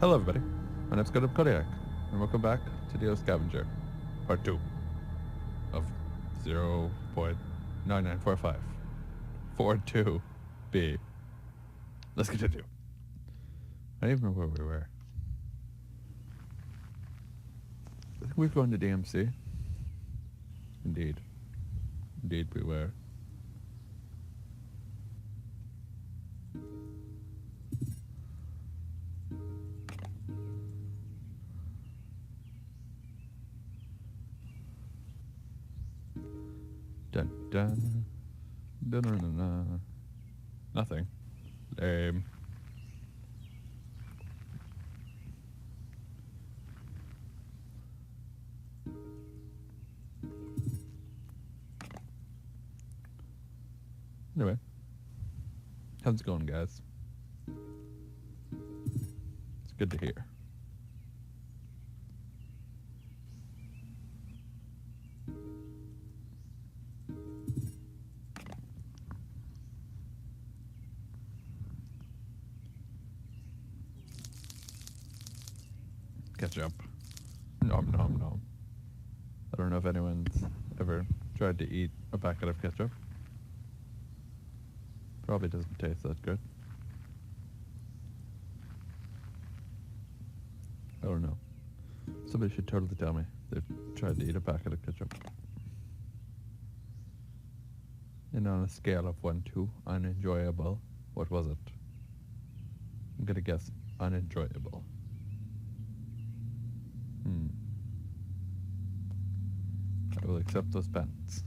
Hello everybody, my name's Kodiak, and welcome back to Neo Scavenger, part 2 of 0.9945. 42B. Let's continue. I don't even know where we were. I think we've gone to DMC. Indeed. Indeed we were. Dun dun. Dun dun dun dun. Nothing. Lame. Anyway. How's it going, guys? It's good to hear. Ketchup. Nom nom nom. I don't know if anyone's ever tried to eat a packet of ketchup. Probably doesn't taste that good. I don't know. Somebody should totally tell me they've tried to eat a packet of ketchup. And on a scale of 1 to unenjoyable, what was it? I'm gonna guess unenjoyable. I will accept those pants.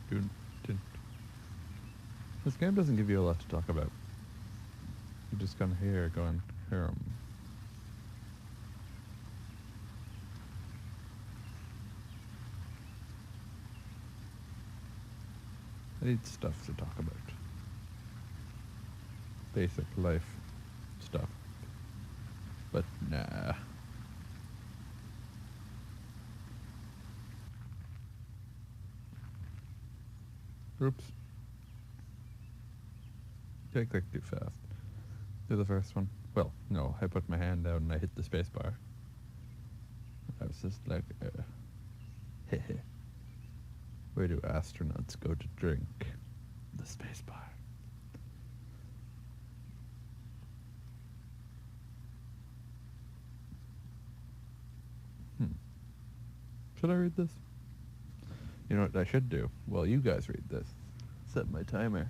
Dun, dun. This game doesn't give you a lot to talk about. You just kind of hear going, I need stuff to talk about. Basic life stuff. But nah. Oops. I clicked too fast. Do the first one. Well, no, I put my hand down and I hit the space bar. I was just like, hehe. Where do astronauts go to drink? The space bar. Should I read this? You know what I should do? Well, you guys read this. Set my timer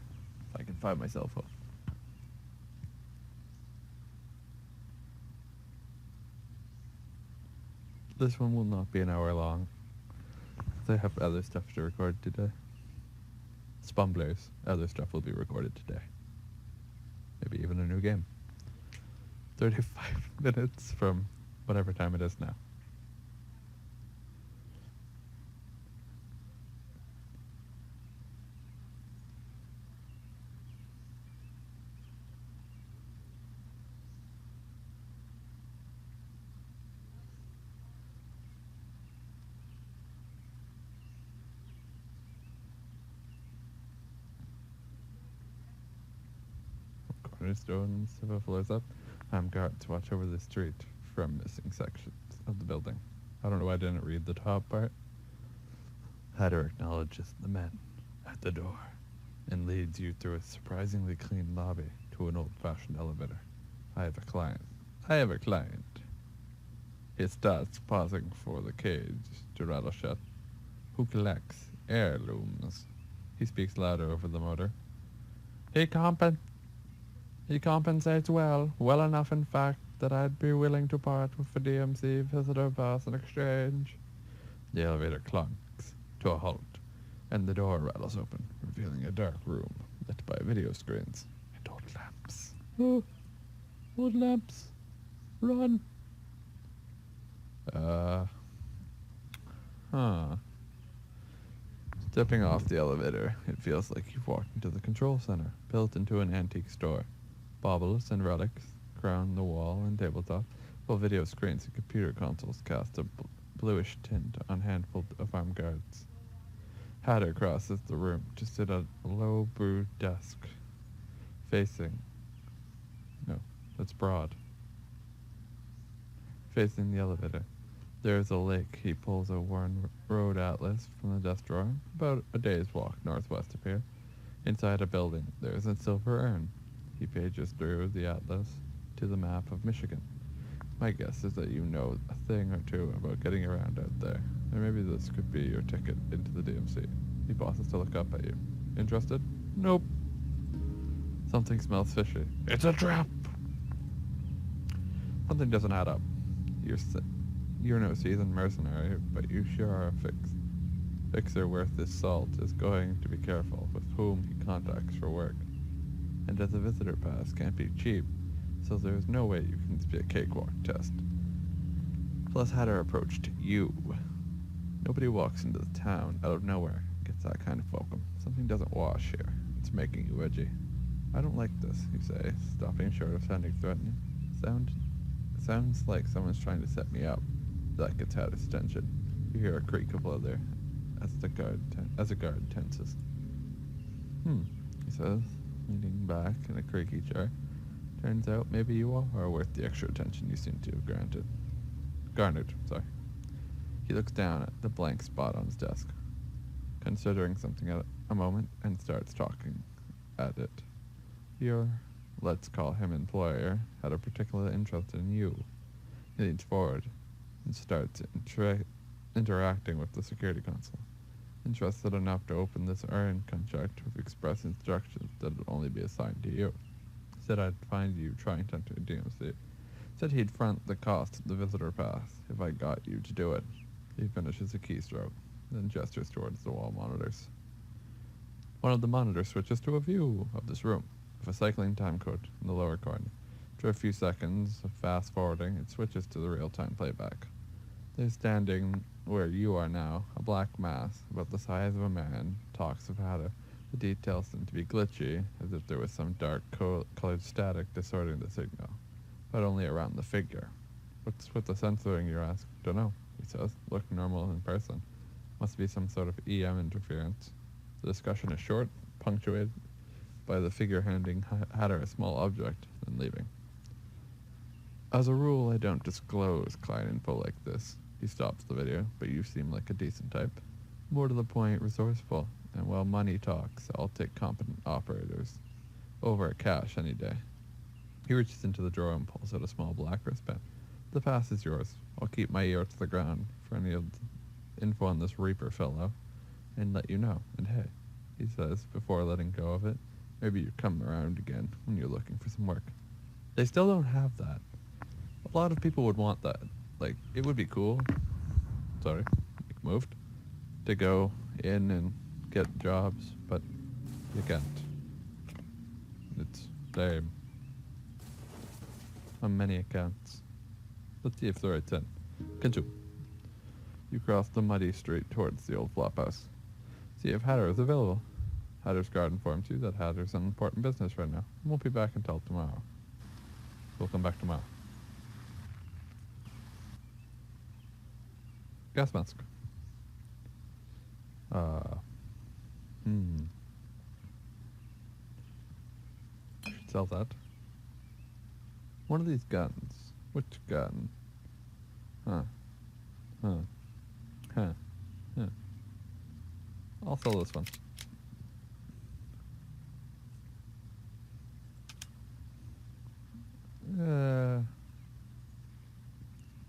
if I can find my cell phone. This one will not be an hour long. I have other stuff to record today. Spumblers, other stuff will be recorded today. Maybe even a new game. 35 minutes from whatever time it is now. Cornerstones, several floors up. Guards watch over the street from missing sections of the building. I don't know why I didn't read the top part. Hatter acknowledges the men at the door and leads you through a surprisingly clean lobby to an old-fashioned elevator. I have a client. He starts pausing for the cage to rattle shut. Who collects heirlooms? He speaks louder over the motor. He compensates well enough in fact that I'd be willing to part with a DMC visitor pass in exchange. The elevator clunks to a halt, and the door rattles open, revealing a dark room lit by video screens and old lamps. Oh, old lamps! Run! Uh, huh. Stepping off the elevator, it feels like you've walked into the control center, built into an antique store. Baubles and relics crown the wall and tabletop, while video screens and computer consoles cast a bluish tint on handful of armed guards. Hatter crosses the room to sit at a low brewed desk, facing. No, that's broad. Facing the elevator. There is a lake. He pulls a worn road atlas from the desk drawer, about a day's walk northwest of here. Inside a building, there is a silver urn. He pages through the atlas to the map of Michigan. My guess is that you know a thing or two about getting around out there, and maybe this could be your ticket into the DMC. He pauses to look up at you. Interested? Nope. Something smells fishy. It's a trap! Something doesn't add up. You're no seasoned mercenary, but you sure are a fixer worth his salt is going to be careful with whom he contacts for work. And as a visitor pass can't be cheap, so there's no way you can be a cakewalk test. Plus Hatter approached you. Nobody walks into the town out of nowhere and gets that kind of welcome. Something doesn't wash here. It's making you edgy. I don't like this, you say, stopping short of sounding threatening. Sounds like someone's trying to set me up. That gets Hatter's attention. You hear a creak of leather as a guard tenses. He says, leaning back in a creaky chair. Turns out maybe you are worth the extra attention you seem to have garnered. He looks down at the blank spot on his desk, considering something at a moment, and starts talking at it. Your, let's call him employer, had a particular interest in you. He leans forward and starts interacting with the security console. Interested enough to open this urn contract with express instructions that it only be assigned to you. Said I'd find you trying to enter a DMC. Said he'd front the cost of the visitor pass if I got you to do it. He finishes a keystroke, then gestures towards the wall monitors. One of the monitors switches to a view of this room, with a cycling time code in the lower corner. After a few seconds of fast forwarding, it switches to the real-time playback. There's standing where you are now, a black mass about the size of a man, talks of Hatter. The details seem to be glitchy, as if there was some dark colored static distorting the signal, but only around the figure. What's with the censoring, you ask? Dunno, he says. Look normal in person. Must be some sort of EM interference. The discussion is short, punctuated by the figure handing Hatter a small object, and leaving. As a rule, I don't disclose client info like this. He stops the video, but you seem like a decent type. More to the point, resourceful, and while money talks, I'll take competent operators over cash any day. He reaches into the drawer and pulls out a small black wristband. The pass is yours. I'll keep my ear to the ground for any of the info on this Reaper fellow, and let you know. And hey, he says, before letting go of it, maybe you come around again when you're looking for some work. They still don't have that. A lot of people would want that. Like, it would be cool, moved, to go in and get jobs, but you can't. It's lame. On many accounts. Let's see if the right 10. Continue. You cross the muddy street towards the old flophouse. See if Hatter is available. Hatter's guard informs you that Hatter's on important business right now. Won't be back until tomorrow. We'll come back tomorrow. Gas mask. Should sell that. One of these guns. Which gun? Huh. I'll sell this one.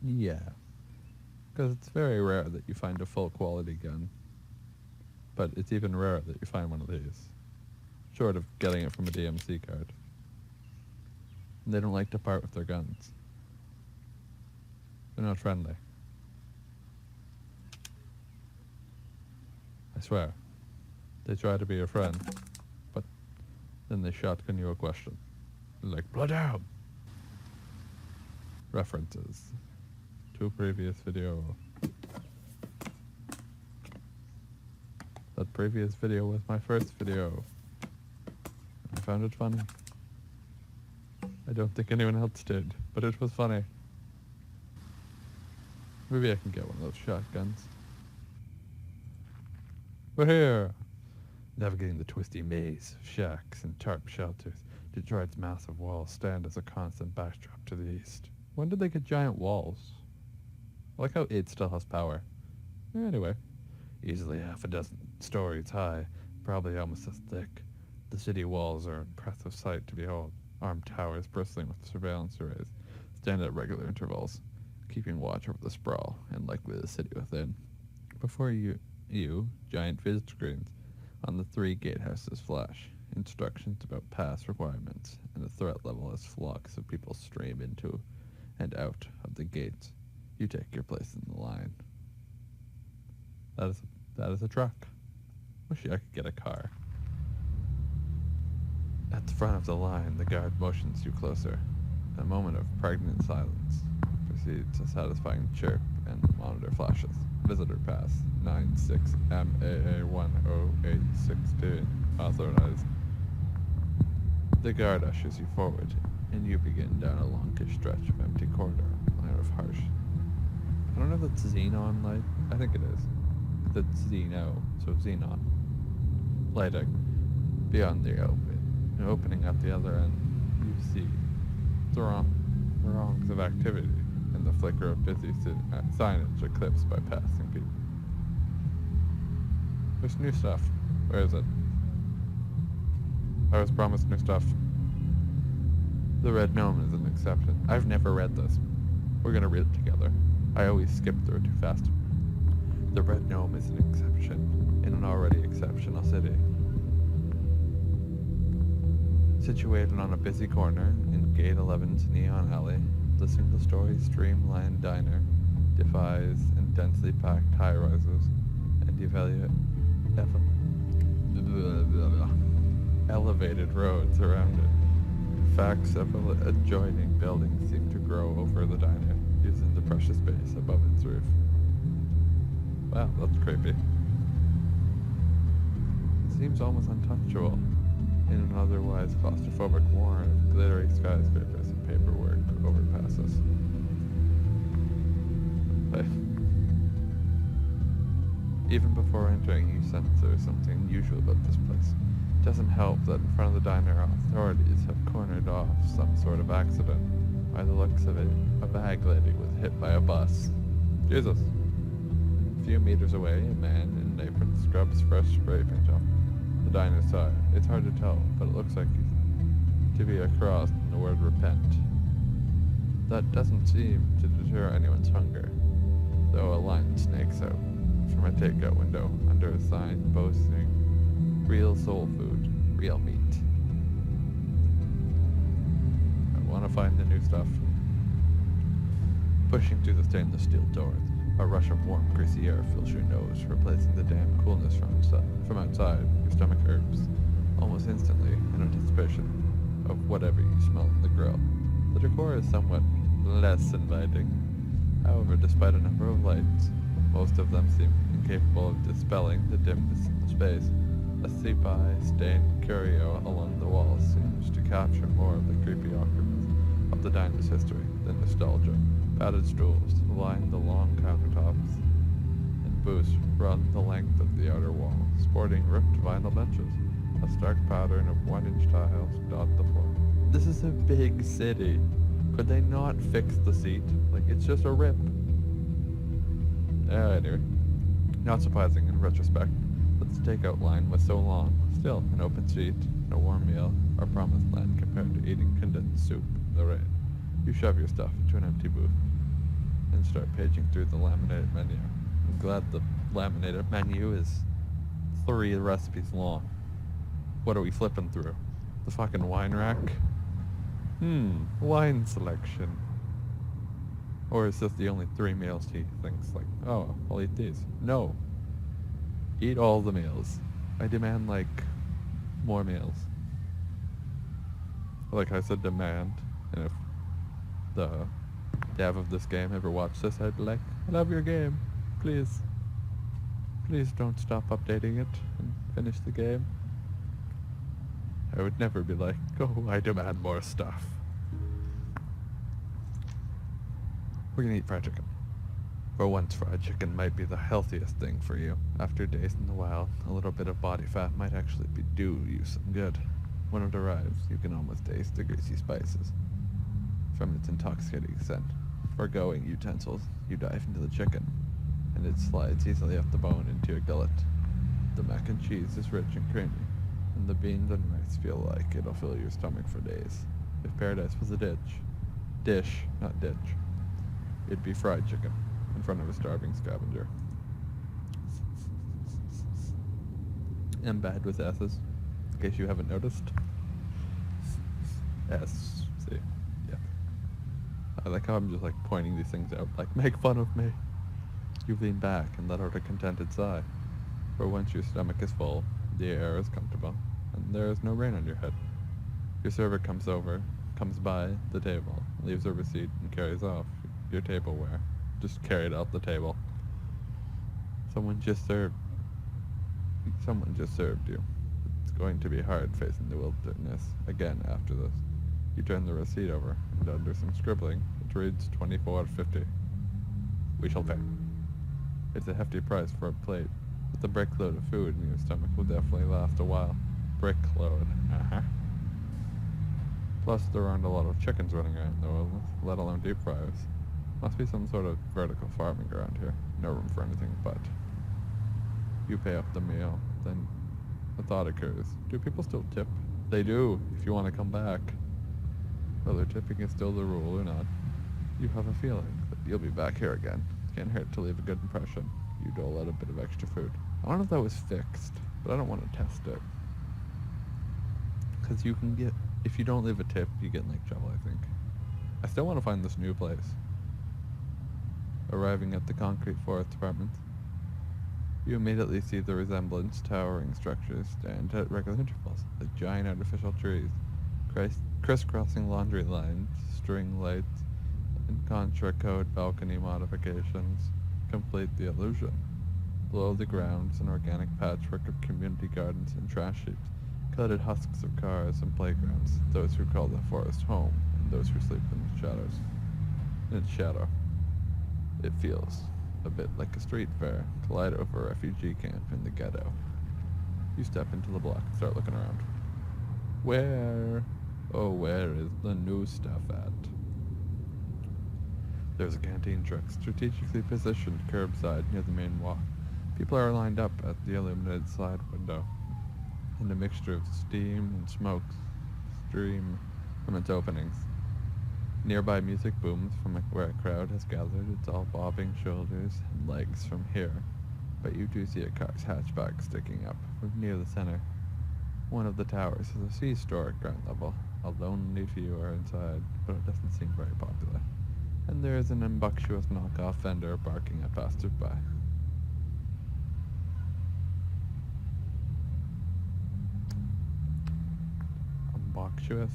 Yeah. Because it's very rare that you find a full quality gun. But it's even rarer that you find one of these. Short of getting it from a DMC card. And they don't like to part with their guns. They're not friendly. I swear. They try to be your friend, but then they shotgun you a question. Like, blood out! References to a previous video. That previous video was my first video. I found it funny. I don't think anyone else did, but it was funny. Maybe I can get one of those shotguns. We're here! Navigating the twisty maze of shacks and tarp shelters, Detroit's massive walls stand as a constant backdrop to the east. When did they get giant walls? I like how it still has power. Anyway, easily half a dozen stories high, probably almost as thick. The city walls are an impressive sight to behold. Armed towers bristling with surveillance arrays stand at regular intervals, keeping watch over the sprawl and likely the city within. Before you, giant visit screens on the 3 gatehouses flash, instructions about pass requirements and the threat level as flocks of people stream into and out of the gates. You take your place in the line. That is a truck. Wish I could get a car. At the front of the line, the guard motions you closer. A moment of pregnant silence precedes a satisfying chirp and the monitor flashes. Visitor pass 96MAA10816 authorized. The guard ushers you forward, and you begin down a longish stretch of empty corridor, line of harsh. I don't know if it's xenon light. I think it is. That's Xeno, so xenon. Lighting. Beyond the opening at the other end, you see throngs of activity and the flicker of busy signage eclipsed by passing people. There's new stuff. Where is it? I was promised new stuff. The Red Gnome is an exception. I've never read this. We're gonna read it together. I always skip through it too fast. The Red Gnome is an exception in an already exceptional city. Situated on a busy corner in Gate 11's Neon Alley, the single-story streamlined diner defies and densely packed high-rises and elevated roads around it. Facts of adjoining buildings seem to grow over the diner, using the precious space above its roof. Wow, that's creepy. It seems almost untouchable in an otherwise claustrophobic warren of glittery skyscrapers and paperwork overpasses. But even before entering, you sense there is something unusual about this place. It doesn't help that in front of the diner, authorities have cornered off some sort of accident. By the looks of it, a bag lady was hit by a bus. Jesus. A few meters away, a man in an apron scrubs fresh spray paint off the diner's tire. It's hard to tell, but it looks like to be a cross in the word repent. That doesn't seem to deter anyone's hunger, though a line snakes out from a takeout window under a sign boasting real soul food, real meat. I want to find the new stuff. Pushing through the stainless steel doors, a rush of warm, greasy air fills your nose, replacing the damp coolness from outside. Your stomach urges, almost instantly, in anticipation of whatever you smell in the grill. The decor is somewhat less inviting. However, despite a number of lights, most of them seem incapable of dispelling the dimness in the space. A sepia-stained curio along the walls seems to capture more of the creepy awkwardness of the diner's history than nostalgia. Padded stools line the long countertops, and booths run the length of the outer wall, sporting ripped vinyl benches. A stark pattern of 1-inch tiles dot the floor. This is a big city. Could they not fix the seat? Like, it's just a rip. Anyway, not surprising in retrospect that the takeout line was so long. Still, an open seat and a warm meal are promised land compared to eating condensed soup in the rain. You shove your stuff into an empty booth and start paging through the laminated menu. I'm glad the laminated menu is 3 recipes long. What are we flipping through? The fucking wine rack? Wine selection. Or is this the only 3 meals he thinks like, oh, I'll eat these? No. Eat all the meals. I demand, like, more meals. Like I said, demand. And if the dev of this game ever watched this, I'd be like, I love your game. Please. Please don't stop updating it and finish the game. I would never be like, oh, I demand more stuff. We're gonna eat fried chicken. For once, fried chicken might be the healthiest thing for you. After days in the wild, a little bit of body fat might actually do you some good. When it arrives, you can almost taste the greasy spices from its intoxicating scent. Forgoing utensils, you dive into the chicken, and it slides easily off the bone into your gullet. The mac and cheese is rich and creamy, and the beans and rice feel like it'll fill your stomach for days. If paradise was a dish, not ditch, it'd be fried chicken in front of a starving scavenger. I'm bad with S's, in case you haven't noticed. S, C, yeah. I like how I'm just like pointing these things out, like, make fun of me. You lean back and let out a contented sigh. For once your stomach is full, the air is comfortable, and there is no rain on your head. Your server comes by the table, leaves a receipt, and carries off your tableware. Just carried out the table. Someone just served you. It's going to be hard facing the wilderness again after this. You turn the receipt over, and under some scribbling, it reads $24.50. We shall pay. It's a hefty price for a plate, but the brickload of food in your stomach will definitely last a while. Brickload, Plus, there aren't a lot of chickens running around in the wilderness, let alone deep fryers. Must be some sort of vertical farming around here. No room for anything but. You pay up the meal, then a thought occurs. Do people still tip? They do, if you want to come back. Whether tipping is still the rule or not, you have a feeling that you'll be back here again. Can't hurt to leave a good impression. You dole out a bit of extra food. I don't know if that was fixed, but I don't want to test it. Because you can get, if you don't leave a tip, you get in like trouble, I think. I still want to find this new place. Arriving at the concrete forest apartment, you immediately see the resemblance towering structures stand at regular intervals, like giant artificial trees, crisscrossing laundry lines, string lights, and Contra Code balcony modifications complete the illusion. Below the ground is an organic patchwork of community gardens and trash heaps, cluttered husks of cars and playgrounds, those who call the forest home, and those who sleep in the shadows. In its shadow. It feels a bit like a street fair, collide over a refugee camp in the ghetto. You step into the block and start looking around. Where is the new stuff at? There's a canteen truck strategically positioned curbside near the main walk. People are lined up at the illuminated side window, and a mixture of steam and smoke stream from its openings. Nearby music booms from where a crowd has gathered. It's all bobbing shoulders and legs from here, but you do see a car's hatchback sticking up from near the center. One of the towers is a C-store at ground level. A lonely few are inside, but it doesn't seem very popular. And there is an imbuctious knockoff vendor barking at passersby. Imbuctious?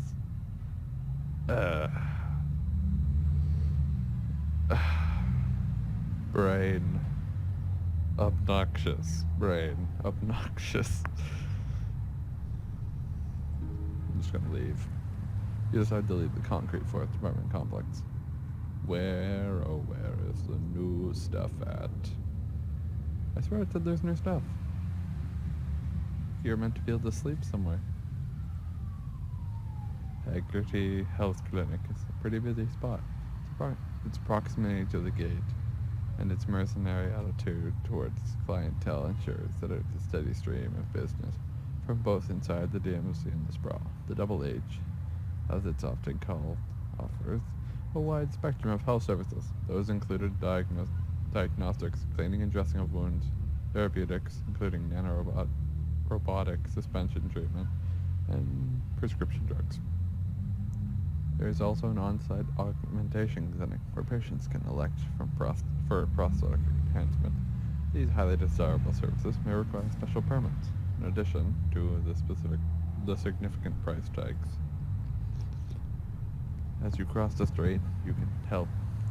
Brain. Obnoxious. Brain. Obnoxious. I'm just gonna leave. You decide to leave the concrete forest apartment complex. Where is the new stuff at? I swear it said there's new stuff. You're meant to be able to sleep somewhere. Haggerty Health Clinic is a pretty busy spot. Its proximity to the gate and its mercenary attitude towards clientele ensures that it's a steady stream of business from both inside the DMC and the sprawl. The Double H, as it's often called, offers a wide spectrum of health services. Those included diagnostics, cleaning and dressing of wounds, therapeutics, including robotic suspension treatment, and prescription drugs. There is also an on-site augmentation clinic where patients can elect for prosthetic enhancement, These highly desirable services may require special permits, in addition to the significant price tags. As you cross the street, you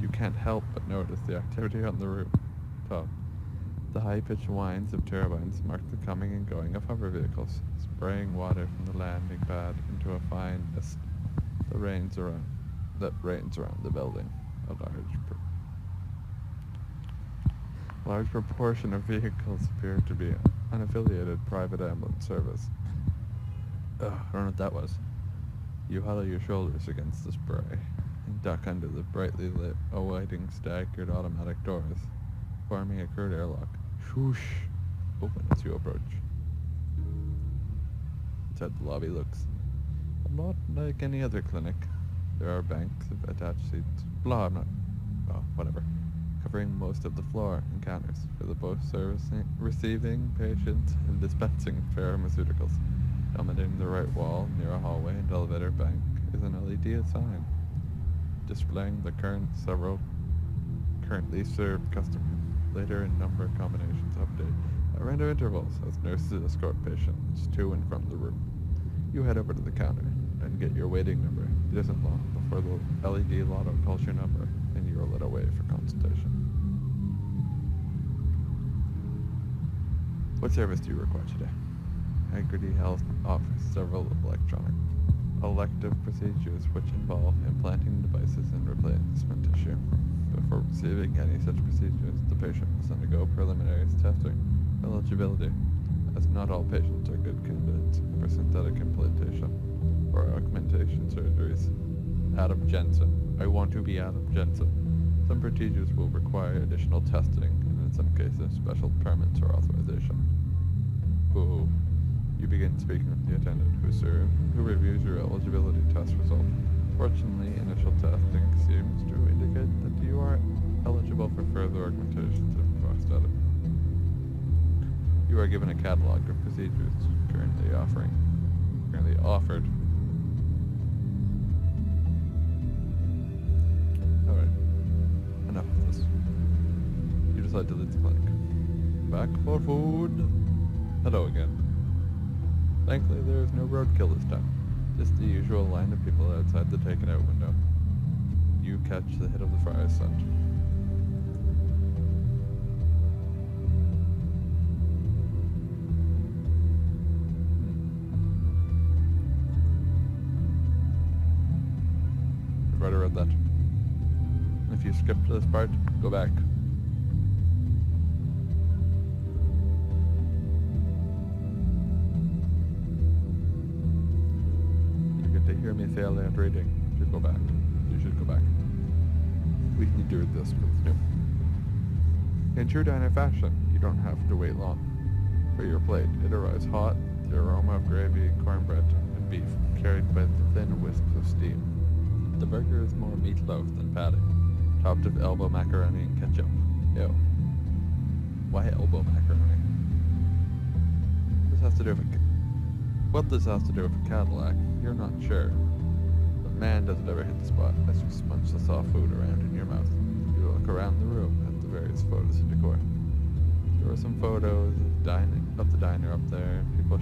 can't help but notice the activity on the rooftop. The high-pitched whines of turbines mark the coming and going of hover vehicles, spraying water from the landing pad into a fine mist that rains around the building. A large proportion of vehicles appear to be unaffiliated private ambulance service. Ugh, I don't know what that was. You huddle your shoulders against the spray and duck under the brightly lit, awaiting staggered automatic doors, forming a crude airlock. Swoosh! Open as you approach. Inside the lobby looks a lot like any other clinic. There are banks of attached seats. Blah, I'm not... Oh, whatever. Covering most of the floor and counters for the both receiving patients and dispensing pharmaceuticals. Dominating the right wall near a hallway and elevator bank is an LED sign displaying the currently served customers. Later in number combinations update at random intervals as nurses escort patients to and from the room. You head over to the counter and get your waiting number. It isn't long before the LED lotto calls your number and you are led away for consultation. What service do you require today? Integrity Health offers several elective procedures which involve implanting devices and replacement tissue. Before receiving any such procedures, the patient must undergo preliminary testing for eligibility, as not all patients are good candidates for synthetic implantation or augmentation surgeries. Adam Jensen. I want to be Adam Jensen. Some procedures will require additional testing, and in some cases, special permits or authorization. Boo. You begin speaking with the attendant who reviews your eligibility test result. Fortunately, initial testing seems to indicate that you are eligible for further augmentations of prosthetic. You are given a catalog of procedures currently offered. Alright, enough of this. You decide to leave the clinic. Back for food. Hello again. Thankfully, there is no roadkill this time. Just the usual line of people outside the taken-out window. You catch the hit of the fire scent. I've already read that. If you skip to this part, go back. Hear me say aloud reading. You should go back. We need to read this with new. In true diner fashion, you don't have to wait long. For your plate, it arrives hot, the aroma of gravy, cornbread, and beef, carried by the thin wisps of steam. The burger is more meatloaf than patty, topped with elbow macaroni and ketchup. Ew. Why elbow macaroni? What this has to do with a Cadillac, you're not sure. But man, does it ever hit the spot as you sponge the soft food around in your mouth. You look around the room at the various photos and decor. There are some photos of the diner up there, people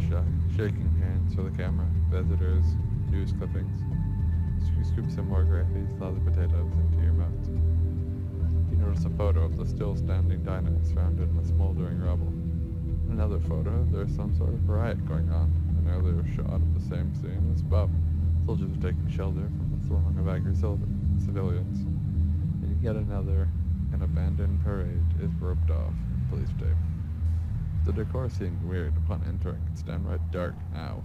shaking hands for the camera, visitors, news clippings. You scoop some more gravy, slathered potatoes into your mouth. You notice a photo of the still standing diner surrounded in a smoldering rubble. In another photo, there's some sort of riot going on. An earlier shot of the same scene is above. Soldiers are taking shelter from the throng of angry civilians. And yet another, an abandoned parade is roped off in police tape. The decor seemed weird upon entering. It's downright dark now.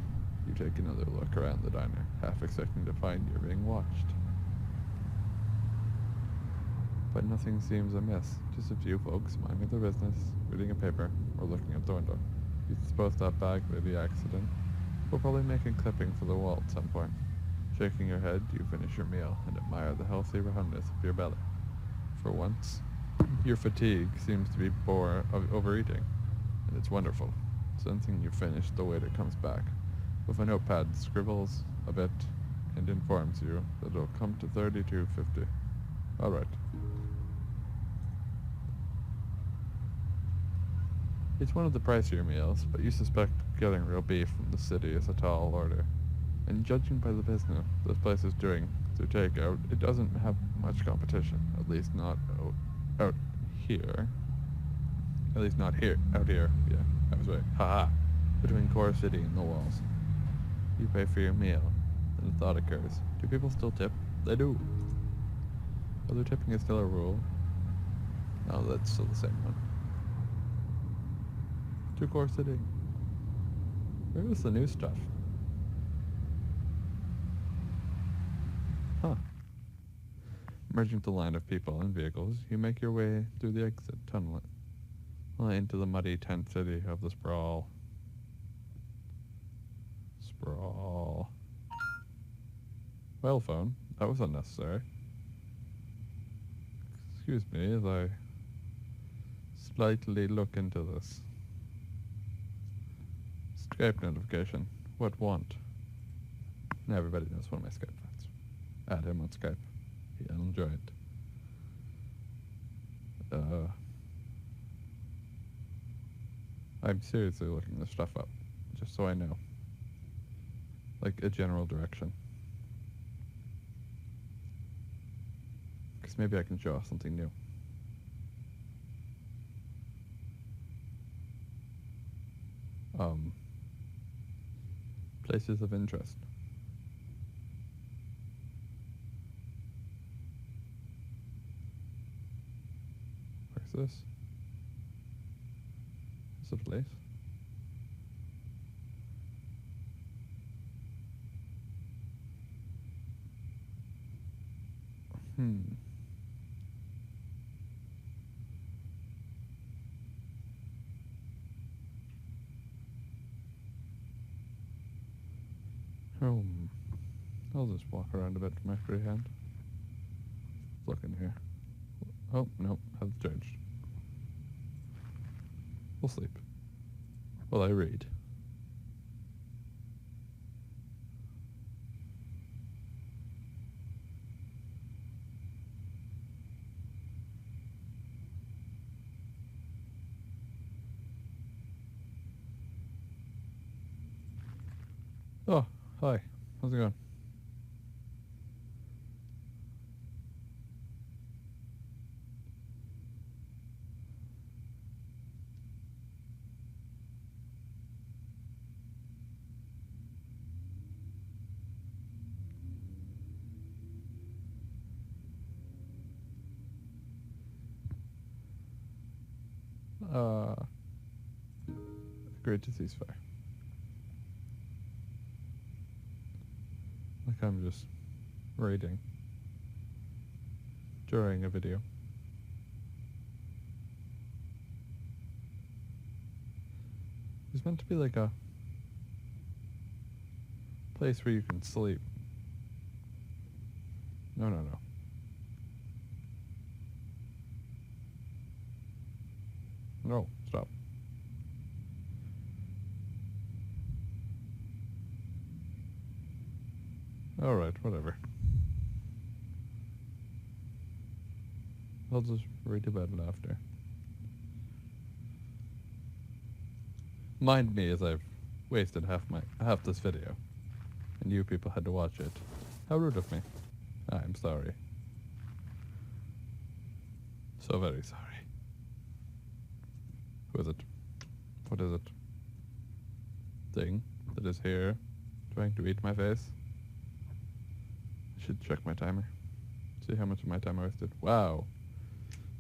You take another look around the diner, half expecting to find you're being watched. But nothing seems amiss. Just a few folks minding their business, reading a paper, or looking out the window. You suppose that bag may be accident. We'll probably make a clipping for the wall at some point. Shaking your head, you finish your meal and admire the healthy roundness of your belly. For once, your fatigue seems to be of overeating, and it's wonderful. Sensing you finish, the waiter comes back. With a notepad, scribbles a bit and informs you that it'll come to $32.50. All right. It's one of the pricier meals, but you suspect getting real beef from the city is a tall order. And judging by the business this place is doing through takeout, it doesn't have much competition. At least not out here. At least not here. Out here. Yeah, I was right. Haha. Between Core City and the walls. You pay for your meal. Then a thought occurs. Do people still tip? They do. Whether tipping is still a rule. Oh, that's still the same one. To Core City. Where is the new stuff? Huh. Merging the line of people and vehicles, you make your way through the exit tunnel into the muddy tent city of the sprawl. Sprawl. Well, phone. That was unnecessary. Excuse me as I slightly look into this. Skype notification. What want? Now everybody knows one of my Skype friends. Add him on Skype. He'll enjoy it. I'm seriously looking this stuff up, just so I know. Like a general direction. Because maybe I can show off something new. Places of interest. Where's this? Is it a place? Oh, I'll just walk around a bit from my free hand. Look in here. Oh, no, hasn't changed. We'll sleep. While I read. Oh, hi. How's it going? Agreed to ceasefire. Like I'm just reading during a video. It's meant to be like a place where you can sleep. No. No, stop. Alright, whatever. I'll just read about it after. Mind me as I've wasted half this video. And you people had to watch it. How rude of me. I'm sorry. So very sorry. Who is it? What is it? Thing that is here trying to eat my face? I should check my timer. See how much of my time I wasted. Wow.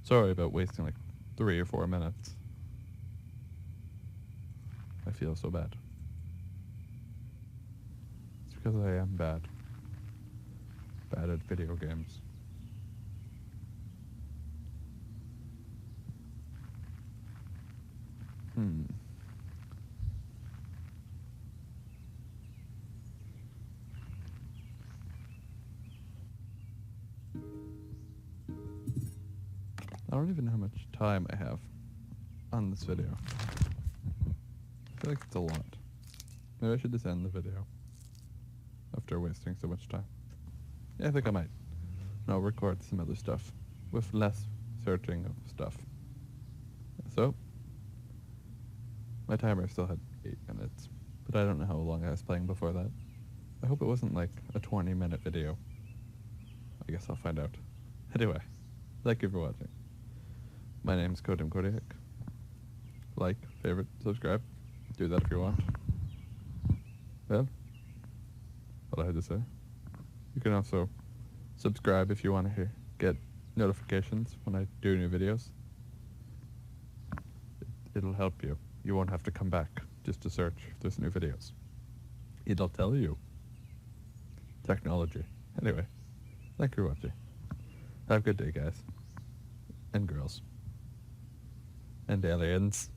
Sorry about wasting like 3 or 4 minutes. I feel so bad. It's because I am bad. Bad at video games. I don't even know how much time I have on this video. I feel like it's a lot. Maybe I should just end the video after wasting so much time. Yeah, I think I might. And I'll record some other stuff with less searching of stuff. So, My timer still had 8 minutes, but I don't know how long I was playing before that. I hope it wasn't like a 20-minute video. I guess I'll find out. Anyway, thank you for watching. My name's Kodim Kodiak. Like, favorite, subscribe. Do that if you want. Well, what I had to say. You can also subscribe if you want to get notifications when I do new videos. It'll help you. You won't have to come back just to search if there's new videos. It'll tell you. Technology. Anyway, thank you for watching. Have a good day, guys. And girls. And aliens.